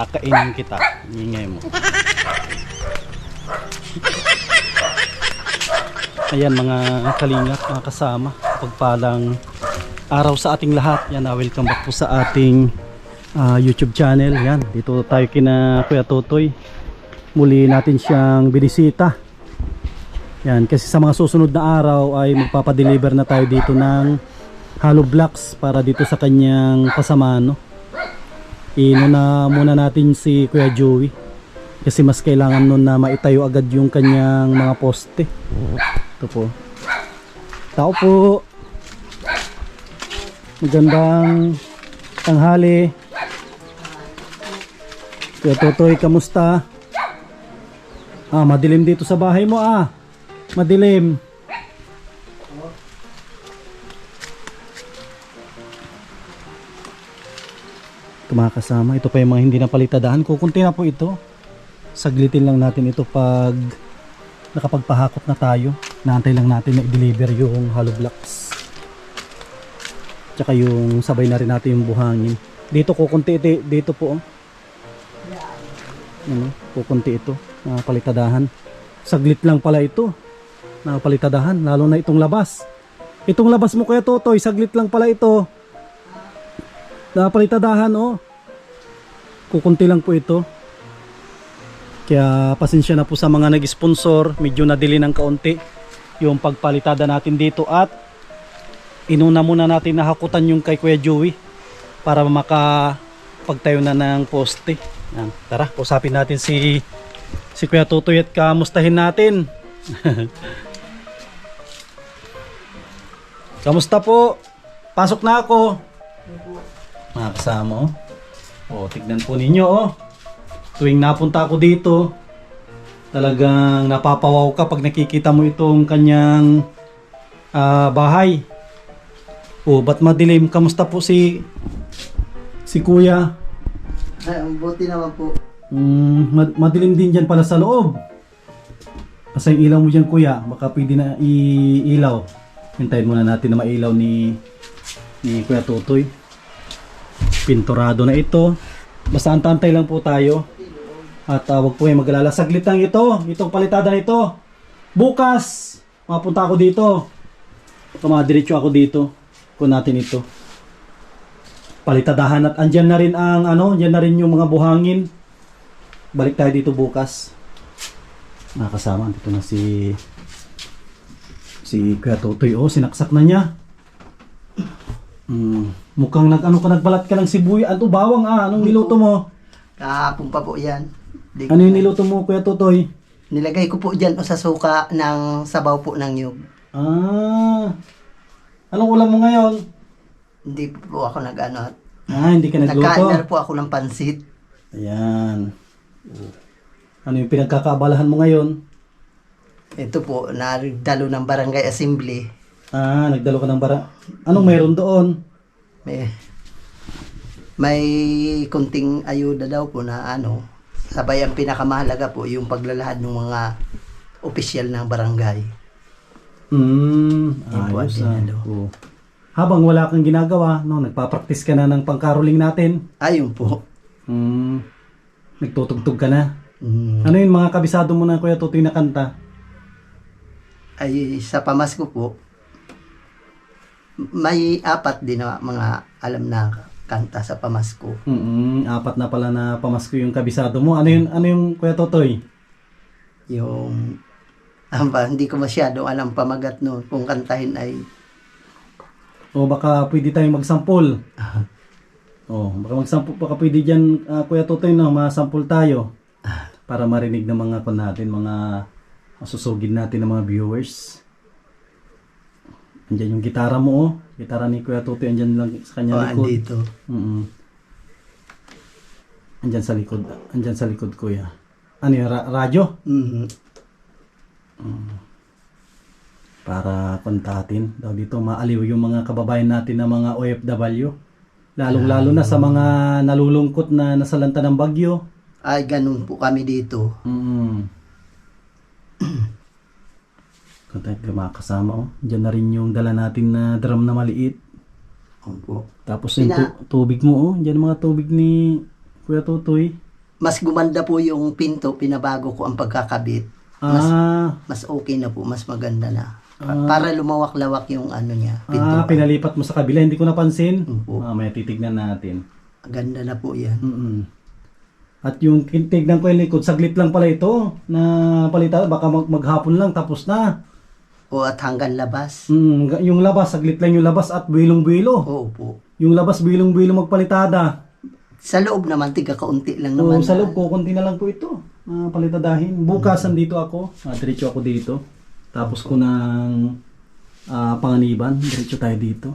Kakainin kita. Ingay mo. Ayan mga kalingap, mga kasama. Pagpalang araw sa ating lahat. Yan, welcome back po sa ating YouTube channel. Yan, dito tayo kina Kuya Totoy. Muli natin siyang binisita. Yan, kasi sa mga susunod na araw ay magpapadeliver na tayo dito ng hollow blocks para dito sa kanyang pasamano. Inuna muna natin si Kuya Joey kasi mas kailangan nun na maitayo agad yung kanyang mga poste. Ito po. Tao po. Magandang tanghali. Kuya Totoy, kamusta? Madilim dito sa bahay mo Madilim. Ito mga kasama, ito pa yung mga hindi napalitadahan. Kukunti na po ito. Saglitin lang natin ito pag nakapagpahakot na tayo. Naantay lang natin na i-deliver yung hollow blocks. Tsaka yung sabay na rin natin yung buhangin. Dito kukunti ito, dito po. Kukunti ito. Napalitadahan. Saglit lang pala ito. Napalitadahan, lalo na itong labas. Itong labas mo Kuya Totoy, saglit lang pala ito. Napalitadahan kukunti lang po ito. Kaya pasensya na po sa mga nag-sponsor. Medyo nadili ng kaunti yung pagpalitada natin dito. At inuna muna natin nahakutan yung kay Kuya Joey para makapagtayo na ng poste. Yan. Tara, usapin natin si Kuya Totoy at kamustahin natin. Kamusta po? Pasok na ako. Mga kasama tignan po ninyo tuwing napunta ako dito talagang napapawaw ka pag nakikita mo itong kanyang bahay. Ba't madilim? Kamusta po si Kuya? Buti naman po. Madilim din dyan pala sa loob. Kasi yung ilaw mo dyan Kuya, baka pwede na ilaw. Hintayin muna natin na mailaw ni Kuya Totoy. Pinturado na ito. Basta antantay lang po tayo. At wag po yung mag-alala. Saglit lang itong palitada na ito. Bukas mapunta ako dito. Kumadiretso ako dito. Kung natin ito palitadahan at andyan na rin andyan na rin yung mga buhangin. Balik tayo dito bukas. Nakasama dito na si Kuya Totoy. Sinaksak na niya. Mukhang nagbalat ka ng sibuyas. Bawang anong niluto mo? Kahapon pa po yan. Ano yung niluto mo Kuya Totoy? Nilagay ko po dyan sa suka ng sabaw po ng nyug. Anong ulam mo ngayon? Hindi po ako Hindi ka nagluto? Nagkain po ako ng pansit. Ayan. Ano yung pinagkakaabalahan mo ngayon? Ito po, nagdalo ng barangay assembly. Nagdalo ka ng Anong mayroon doon? May kunting ayuda daw po na sabay ang pinakamahalaga po yung paglalahad ng mga opisyal ng barangay. Ayos Habang wala kang ginagawa, nagpa-practice ka na ng pangkaroling natin? Ayun po. Nagtutugtog ka na? Ano yung mga kabisado mo na Kuya Totoy na kanta? Ay sa pamasko po, may 4 din na mga alam na kanta sa pamasko. 4 na pala na pamasko yung kabisado mo. Ano yung Kuya Totoy? Yung hindi ko masyado alam pamagat no kung kantahin ay baka pwede tayong magsampol. Baka pwede dyan Kuya Totoy masampol tayo para marinig ng mga natin, mga masusugid natin ng mga viewers. Andyan yung gitara mo gitara ni Kuya Totoy, andyan lang sa kanya likod. Andito. Andyan sa likod Kuya. Ano yung radyo? Para kontatin daw dito, maaliw yung mga kababayan natin na mga OFW, lalong-lalo na sa mga nalulungkot na nasalanta ng bagyo. Ay ganun po kami dito. Kung tayo mga kasama dyan na rin yung dala natin na drum na maliit. Opo. Tapos yung tubig mo dyan mga tubig ni Kuya Totoy. mas gumanda po yung pinto, pinabago ko ang pagkakabit. Mas, mas okay na po, mas maganda na. Para lumawak-lawak yung ano niya, pinto. Pinalipat mo sa kabila, hindi ko napansin. Opo. May titignan natin. Ganda na po yan. At yung tignan ko yung likod, saglit lang pala ito na palitan, baka maghapon lang tapos na. O at hanggang labas. Yung labas, saglit lang yung labas at bilong-bilo. Oo po. Yung labas, bilong-bilo magpalitada. Sa loob naman, tiga kaunti lang naman. Sa loob ko, konti na lang po ito. Palitadahin. Bukas, andito ako. Diretso ako dito. Tapos ko ng Panganiban. Diretso tayo dito.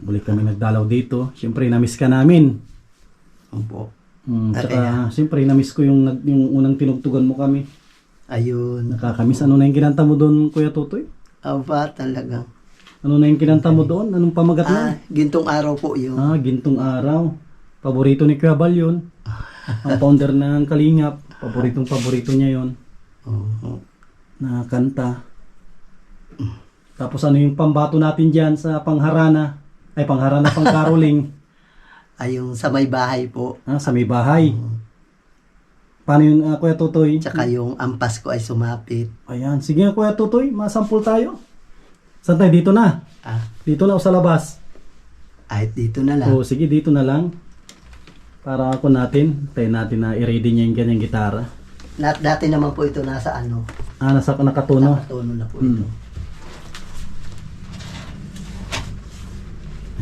Balik kami nagdalaw dito. Siyempre, namiss ka namin. Opo. Tsaka, siyempre, namiss ko yung unang tinugtugan mo kami. Ayun. Nakakamiss. Ano na yung kinanta mo doon, Kuya Tutoy? Aba, talagang. Ano na yung kinanta mo doon? Anong pamagat na? Gintong araw po yun. Gintong araw. Paborito ni Kuya Bal yun. Ang founder ng Kalingap. Paborito niya yun. Na kanta. Tapos ano yung pambato natin dyan sa pangharana? Ay, pangharana, pangkaroling. Ay, yung sa may bahay po. Sa may bahay. Paano yung Kuya Tutoy? Tsaka yung ampas ko ay sumapit. Ayan. Sige nga Kuya Tutoy, masampul tayo. Saan tayo? Dito na. Dito na o sa labas? Ay, dito na lang. Sige, dito na lang. Para ako natin, tayo natin na i-ready niya yung ganyang gitara. Dati naman po ito nasa ano? Nasa nakatuno. Nakatuno na po ito.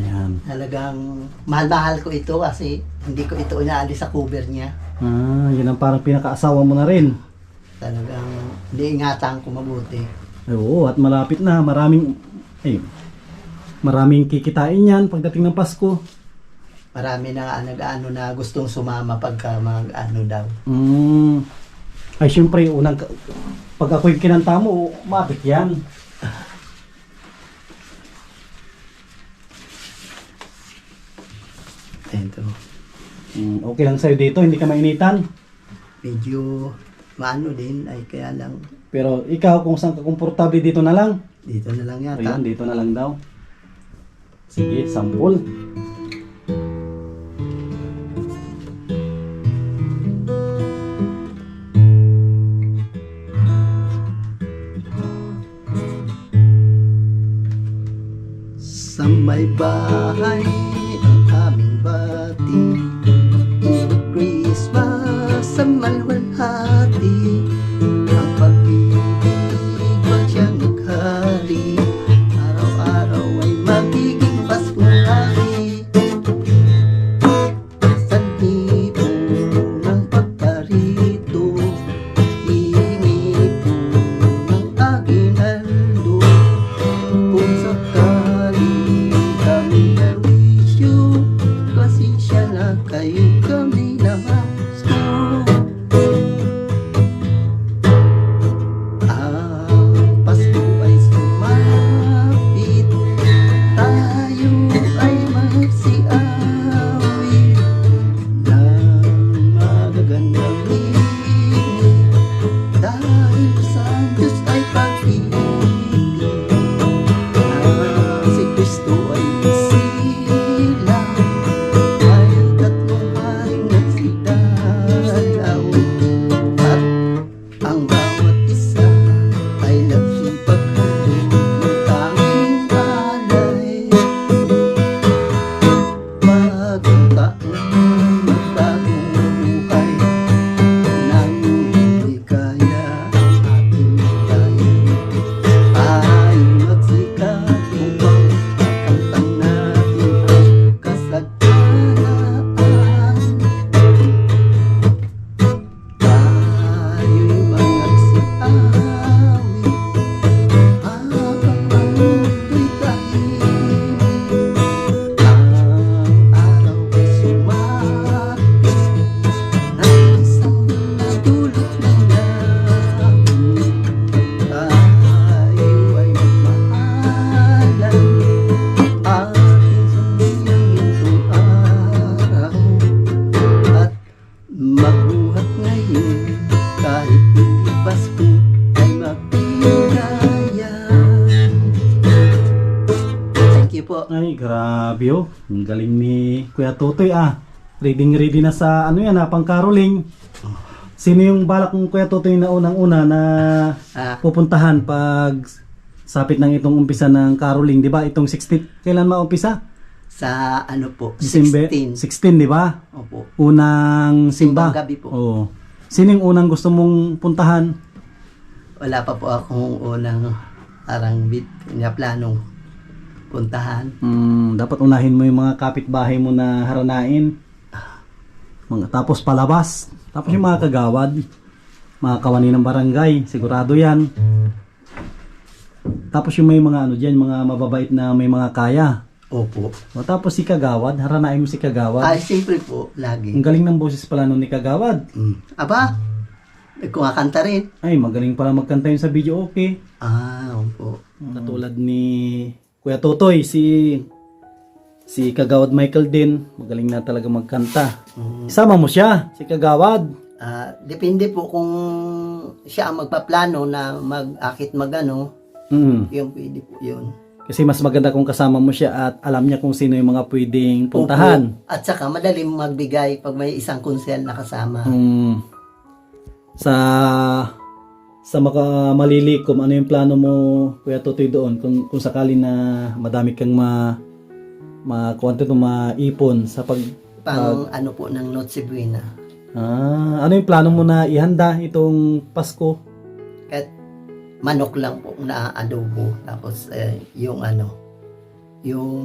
Ayan. Talagang mahal-mahal ko ito kasi hindi ko ito inaalis sa cover niya. Yan ang parang pinakaasawa mo na rin. Talagang diingatan ko mabuti. Oo, at malapit na. Maraming kikitain yan pagdating ng Pasko. Marami na nga nag-ano na gustong sumama pagka mag-ano daw. Ay, syempre, pag ako'y kinanta mo, mapit yan. Ito. Okay lang sa'yo dito, hindi ka mainitan. Medyo maano din, ay kaya lang. Pero ikaw, kung saan ka komportable, dito na lang. Dito na lang yata. Ayun, dito na lang daw. Sige, sampol. Sa may bahay ang aming bati, Christmas sa malwalhati, ang pag-ibig wag siyang naghari, araw-araw ay magiging Pasko hari. Sandibo ng pagkarito, hihingi po ng aking hando, kung sakali kami na-wish you, pasensya na kayo, kami na Pasko. Ang Pasko ay sumapit, tayo ay magsiawit ng magagandang himig, dahil sa Diyos ay pag-ibig. Si Kristo ay isilang, ay tatlong haring nagsidalaw, at ang bawat isa ay nagsipaghalo ng tanging alay. Bagong taon, magbagong buhay, nang hindi kaya ang ating tayo ay magsikap upang makamtan natin ang kasagsagaan. Tayo'y magsiawit habang ang mundo'y tahimik, ang araw ay sumapit ng isang nadulot ng langit. Tayo ay magmahalan, ating sundin ang araw, at mabuhat ngayon kahit hindi Pasko ay mabigayan. Thank you po. Ay, grabe oh. Ang galing ni Kuya Totoy ah. Ready na sa ano yan pang caroling. Sino yung balak ng Kuya Totoy na unang-una na pupuntahan pag sapit ng itong umpisa ng caroling, di ba? Itong 16, kailan maumpisa? Sa ano po, December 16. 16, di ba? Opo. Unang simba. Simbang gabi po. Oo. Sino yung unang gusto mong puntahan? Wala pa po akong unang parang planong puntahan. Dapat unahin mo yung mga kapitbahay mo na haranain. Tapos palabas. Tapos yung mga kagawad, mga kawani ng barangay, sigurado yan. Tapos yung may mga ano dyan, mga mababait na may mga kaya. Opo. Tapos si kagawad, haranain mo si kagawad. Ay, simple po, lagi. Ang galing ng boses pala nun ni kagawad. Aba, kumakanta rin. Ay, magaling pala magkanta yun sa video, okay. Opo. Katulad ni Kuya Totoy, si Kagawad Michael din, magaling na talaga magkanta. Isama mo siya, si Kagawad. Depende po kung siya ang magpaplano na mag-akit magano, yung pwede po yun. Kasi mas maganda kung kasama mo siya at alam niya kung sino yung mga pwedeng puntahan. Opo. At saka madaling magbigay pag may isang konsel na kasama. Sa malilikom, ano yung plano mo, Kuya Totoy, doon? Kung sakali na madami kang maipon sa Ano po ng Noche Buena. Ano yung plano mo na ihanda itong Pasko? Kahit manok lang po na adobo. Tapos yung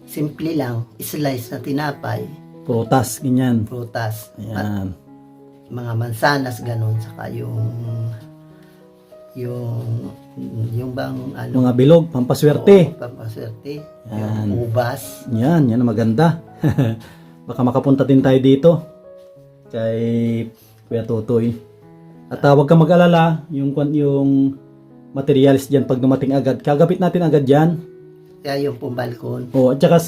simple lang, slice na tinapay. Prutas, ganyan. Prutas. Ayan. Mga mansanas, ganun. Saka yung bang Mga bilog, pampaswerte. Pampaswerte. Yan. Yung ubas. Yan ang maganda. Baka makapunta din tayo dito kay Kuya Totoy. At huwag kang mag-alala, yung materials dyan pag dumating agad, kagapit natin agad dyan. Kaya yung pong balkon. At saka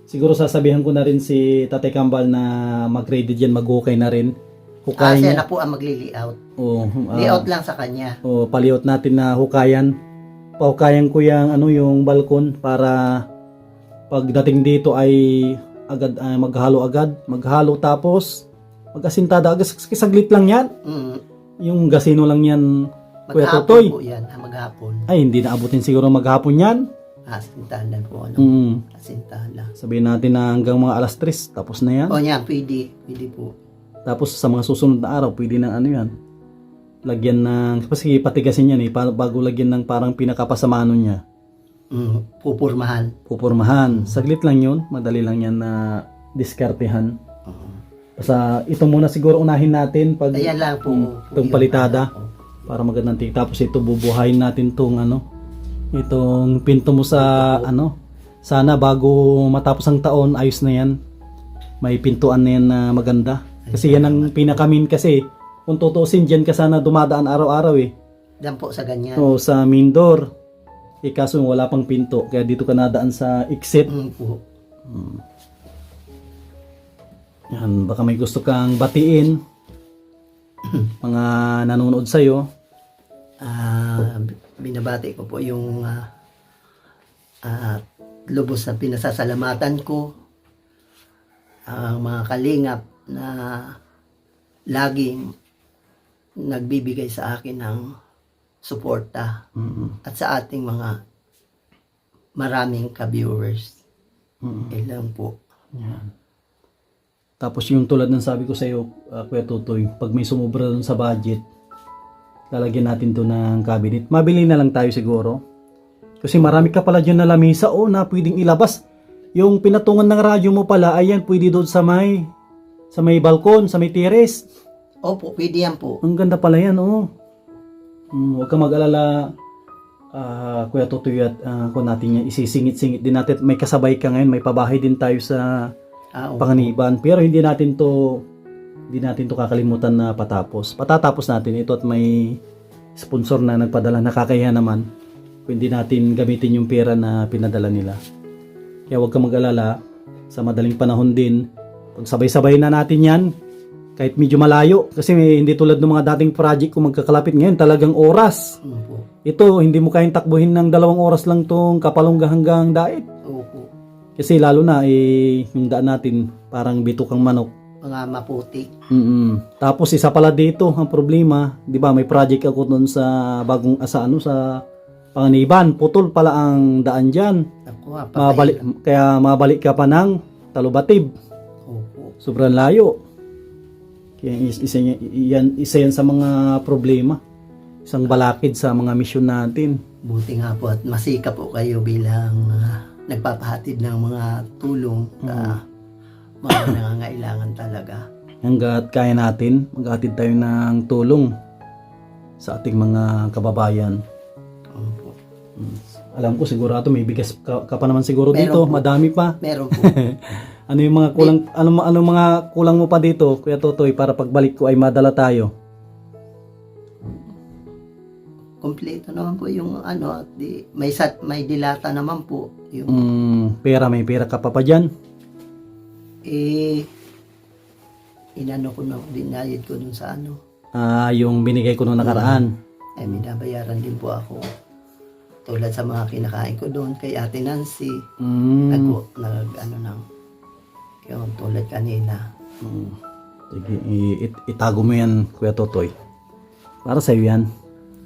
siguro sasabihan ko na rin si Tatay Kambal na mag-ready dyan, mag-hukay na rin. Hukayin Siya niya. na po ang magli-layout. Oo, Layout lang sa kanya. paliot natin na hukayan. Pahukayan ko yung balkon para pagdating dito ay agad maghalo tapos mag-asintada agad, saglit lang yan. Yung gasino lang yan, Kuya Maghapon Totoy. po yan, maghapon. Ay, hindi na abutin siguro maghapon yan. Asintahan lang po, asintahan lang. Sabihin natin na hanggang mga alas 3 tapos na yan. O yan, pwede po. Tapos sa mga susunod na araw, pwede na yan. Lagyan ng, kasi patigasin yan bago lagyan ng parang pinakapasamaano niya. Pupurmahan. Saglit lang yun, madali lang yan na diskartehan. Basta ito muna siguro unahin natin pag Ayan lang po. itong palitada para magandang tig. Tapos ito bubuhayin natin itong pinto mo sa sana bago matapos ang taon ayos na yan. May pintuan na yan na maganda. Kasi yan ang pinakamin kasi kung tutuusin dyan ka sana dumadaan araw-araw Diyan po sa ganyan. O sa main door. Kaso wala pang pinto kaya dito ka nadaan sa exit. Po. Yan, baka may gusto kang batiin mga nanonood sa'yo. Binabati ko po yung lubos na pinasasalamatan ko ang mga kalingap na laging nagbibigay sa akin ng suporta at sa ating mga maraming ka-viewers. Ilan po. Yan. Tapos yung tulad ng sabi ko sa iyo, Kuya Totoy, pag may sumobra dun sa budget, lalagyan natin to ng cabinet. Mabili na lang tayo siguro. Kasi marami ka pala dyan na lamisa na pwedeng ilabas. Yung pinatungan ng radyo mo pala, ayan, pwede doon sa may balkon, sa may terrace. Opo, pwede yan po. Ang ganda pala yan, huwag ka mag-alala, Kuya Totoy, at kung natin yan, isisingit-singit din natin. May kasabay ka ngayon, may pabahay din tayo sa Panganiban, pero hindi natin to kakalimutan na patatapos natin ito at may sponsor na nagpadala, nakakaya naman kung hindi natin gamitin yung pera na pinadala nila. Kaya huwag ka mag-alala, sa madaling panahon din pag sabay-sabay na natin yan kahit medyo malayo, kasi hindi tulad ng mga dating project kung magkakalapit. Ngayon talagang oras ito, hindi mo kayang takbuhin ng 2 oras lang tong Kapalungga hanggang Daet. Opo. Kasi lalo na, yung daan natin, parang bitukang manok. Mga maputi. Tapos isa pala dito, ang problema, di ba, may project ako doon sa bagong, sa Panganiban. Putol pala ang daan dyan. Ako, Kaya mabalik ka pa ng Talubatib. Opo. Sobrang layo. Kaya isa yan sa mga problema. Isang balakid sa mga misyon natin. Buti nga po at masika po kayo bilang nagpapahatid ng mga tulong sa mga nangangailangan talaga. Hanggat kaya natin, maghatid tayo ng tulong sa ating mga kababayan. Opo. Alam ko sigurado may bigas ka pa naman siguro Meron dito, po. madami pa. Meron po. Ano yung mga kulang, ano mga kulang mo pa dito, Kuya Totoy, para pagbalik ko ay madala tayo? Kompleto naman po yung at may dilata naman po yung May pera ka pa dyan? inano ko na dinayad ko dun sa Yung binigay ko noong nakaraan. binabayaran din po ako tulad sa mga kinakain ko doon kay Ate Nancy yung tulad kanina. Sige, itago mo yan, Kuya Totoy. Para sa'yo yan.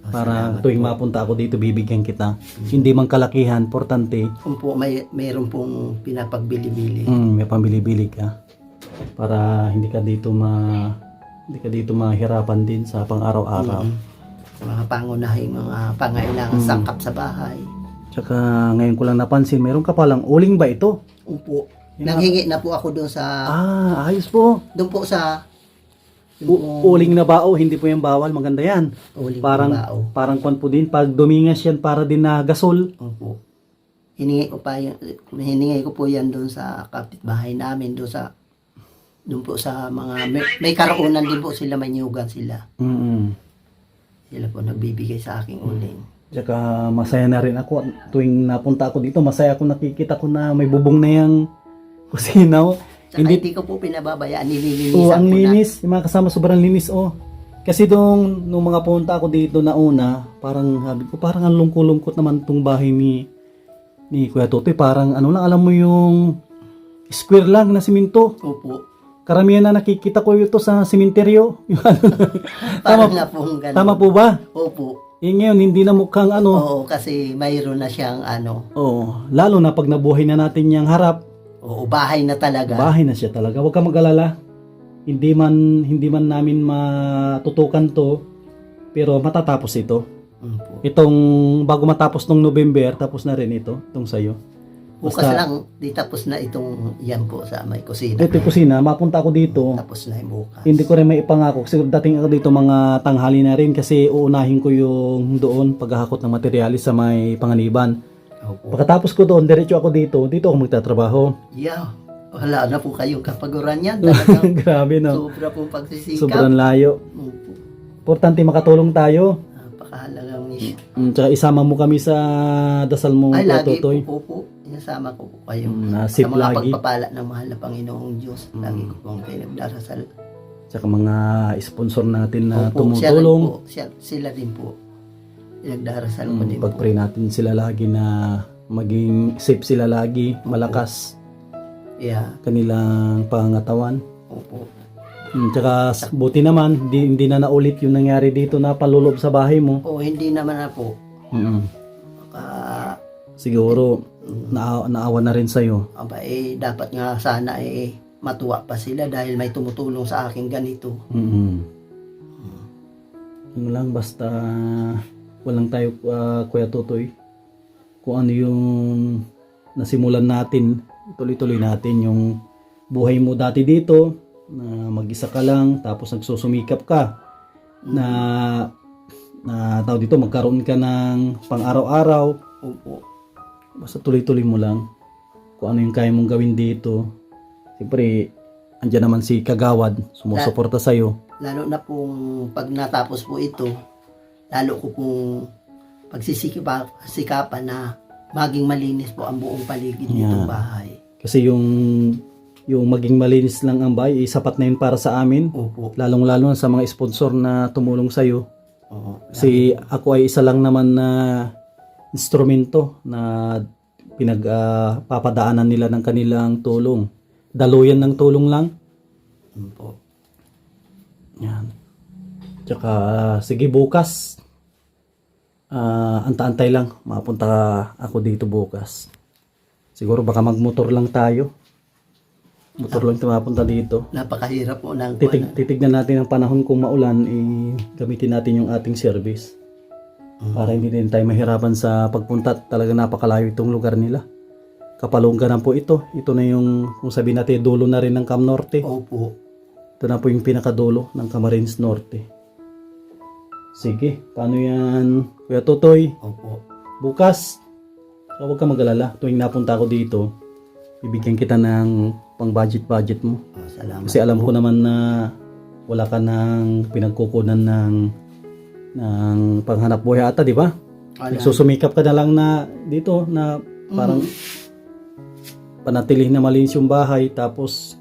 Para tuwing mapunta ako dito, bibigyan kita. Hindi man kalakihan, importante. Kung po mayroon pong pinapagbili-bili. May pambili-bili ka. Para hindi ka dito mahirapan din sa pang-araw-araw. Mga pangunahing mga pangailangan sangkap sa bahay. Tsaka ngayon ko lang napansin, meron ka palang uling ba ito? Opo. Nanghingi na po ako doon sa Ayos po. doon po sa Uling na bao, hindi po yan bawal, maganda yan. uling Parang bao. parang kwan po din, pag dumingas yan para din na gasol. Opo. Hiningi ko po yan doon sa kapitbahay namin doon po sa mga may karaunan din po sila, may nyugan sila. Sila po nagbibigay sa aking uling. Tsaka masaya na rin ako tuwing napunta ako dito, masaya ako nakikita ko na may bubong na yung kusina. Tsaka hindi ko po pinababayaan, nililinisan ang ko na. linis, yung mga kasama sobrang linis Kasi nung mga punta ako dito na una, parang sabi ko, parang ang lungkot naman tong bahay ni Kuya Totoy. Parang ano lang, alam mo yung square lang na simento. Opo. Karamihan na nakikita ko ito sa sementeryo. Parang na pong ganun. Tama po ba? Opo. Ngayon, hindi na mukhang Oo, kasi mayroon na siyang Oo, lalo na pag nabuhay na natin yung harap. Oo, bahay na talaga. Bahay na siya talaga. Huwag ka mag-alala. Hindi man namin matutukan to, pero matatapos ito. Opo. Itong bago matapos nung November, tapos na rin itong sayo. Bukas lang, di tapos na itong yan po sa may kusina. Ito yung kusina, mapunta ako dito. Tapos na yung bukas. Hindi ko rin may ipangako. Siguro dating ako dito mga tanghali na rin kasi uunahin ko yung doon paghahakot ng materyales sa may Panganiban. Opo. Pagkatapos ko doon, diretso ako dito ako magtatrabaho. Yeah. Wala na po kayong kapaguran yan. Talagang Grabe no. sobra pong pagsisikap. Sobrang layo. Opo. Importante makatulong tayo. Napakahalagang mission. Tsaka isama mo kami sa dasal mo, Ay, Kuya lagi Totoy. po. Inasama ko po kayo. Nasip sa mga lagi. pagpapala ng mahal na Panginoong Diyos. Lagi ko pong kayo nagdarasal. Tsaka mga sponsor natin na Opo, tumutulong. sila din po. Nagdarasal ko din po. Pag-pray natin sila lagi na maging safe sila lagi, malakas Yeah. kanilang pangangatawan. Opo. Tsaka buti naman, hindi na naulit yung nangyari dito na palulob sa bahay mo. O hindi naman na po. Siguro, naawa na rin sa'yo. Dapat nga sana matuwa pa sila dahil may tumutulong sa akin ganito. Yun lang, basta walang tayo, Kuya Totoy. Kung ano yung nasimulan natin, tuloy-tuloy natin yung buhay mo dati dito, na mag-isa ka lang, tapos nagsusumikap ka, na tao dito, magkaroon ka ng pang-araw-araw. Opo. Basta tuloy-tuloy mo lang kung ano yung kaya mong gawin dito. Siyempre, andyan naman si Kagawad, sumusuporta sa'yo. Lalo na pong pag natapos po ito, lalo ko pong pagsisikapan na maging malinis po ang buong paligid nitong bahay. Kasi yung maging malinis lang ang bahay, sapat na yun para sa amin. Opo. Lalong-lalo na sa mga sponsor na tumulong sa'yo. Oo. Kasi ako ay isa lang naman na instrumento na pinagpapadaanan nila ng kanilang tulong. Daluyan ng tulong lang. Po. Yan. Tsaka sige bukas. Anta-antay lang. Mapunta ako dito bukas. Siguro baka magmotor lang tayo. Motor lang tayo mapunta dito. Napakahirap po ng Titignan natin ang panahon kung maulan, gamitin natin yung ating service. Para hindi din tayo mahirapan sa pagpunta. Talaga napakalayo itong lugar nila. Kapalunggaran po ito. Ito na yung, kung sabihin natin, dulo na rin ng Cam Norte. Opo. Ito na po yung pinakadulo ng Camarines Norte. Sige, paano yan, Kuya Totoy? Opo. Bukas, huwag ka mag-alala. Tuwing napunta ako dito, bibigyan kita ng pang-budget mo. Salamat. Kasi alam ko naman na wala ka nang pinagkukunan ng panghanap buhay ata, di ba? Susumikap ka na lang na dito na parang panatilihin na malinis yung bahay, tapos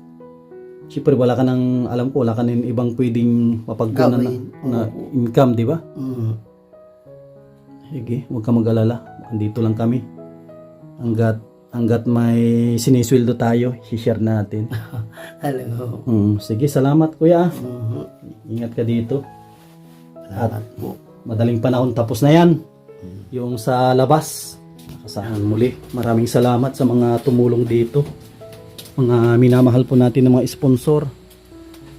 siyempre wala ka nang, alam ko, wala ka nang ibang pwedeng mapagkunan na income, di ba? Sige, huwag ka mag-alala. Andito lang kami. Hanggat may sinisweldo tayo, i-share natin. Hello. Sige, salamat kuya. Ingat ka dito. Salamat po. Madaling panahon tapos na yan. Yung sa labas. Nakasahan muli. Maraming salamat sa mga tumulong dito. Mga minamahal po natin ng mga sponsor.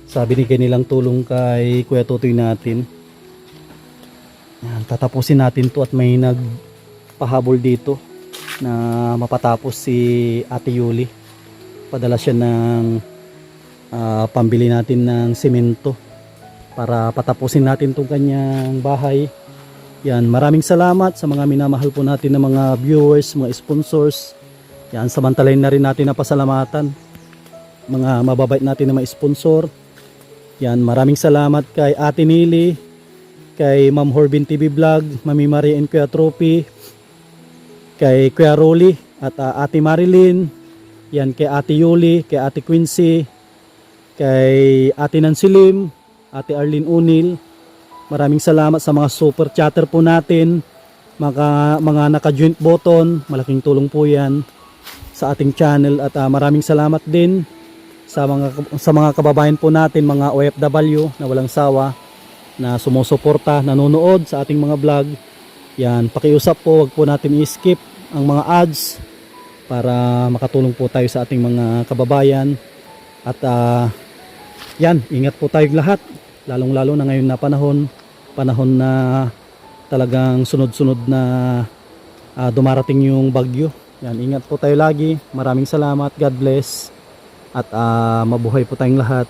Sabi ni kanilang tulong kay Kuya Totoy natin. Yan, tatapusin natin to at may nagpahabol dito na mapatapos si Ate Yuli. Padala siya ng pambili natin ng semento para patapusin natin itong kanyang bahay. Yan, maraming salamat sa mga minamahal po natin ng mga viewers, mga sponsors. Yan, samantalahin na rin natin na pasalamatan mga mababait natin na mga sponsor. Yan, maraming salamat kay Ate Nili, kay Ma'am Horbin TV Vlog, Mami Maria and Kuya Trophy, kay Kuya Rolly at Ate Marilyn, yan kay Ate Yuli, kay Ate Quincy, kay Ate Nancy Lim, Ate Arlene Unil. Maraming salamat sa mga super chatter po natin, mga naka-joint button, malaking tulong po yan sa ating channel. At maraming salamat din sa mga kababayan po natin, mga OFW na walang sawa na sumusuporta, nanonood sa ating mga vlog. Yan, pakiusap po, wag po natin i-skip ang mga ads para makatulong po tayo sa ating mga kababayan. At yan, ingat po tayong lahat, lalong lalo na ngayon na panahon na talagang sunod-sunod na dumarating yung bagyo. Yan, ingat po tayo lagi. Maraming salamat, God bless, at mabuhay po tayong lahat.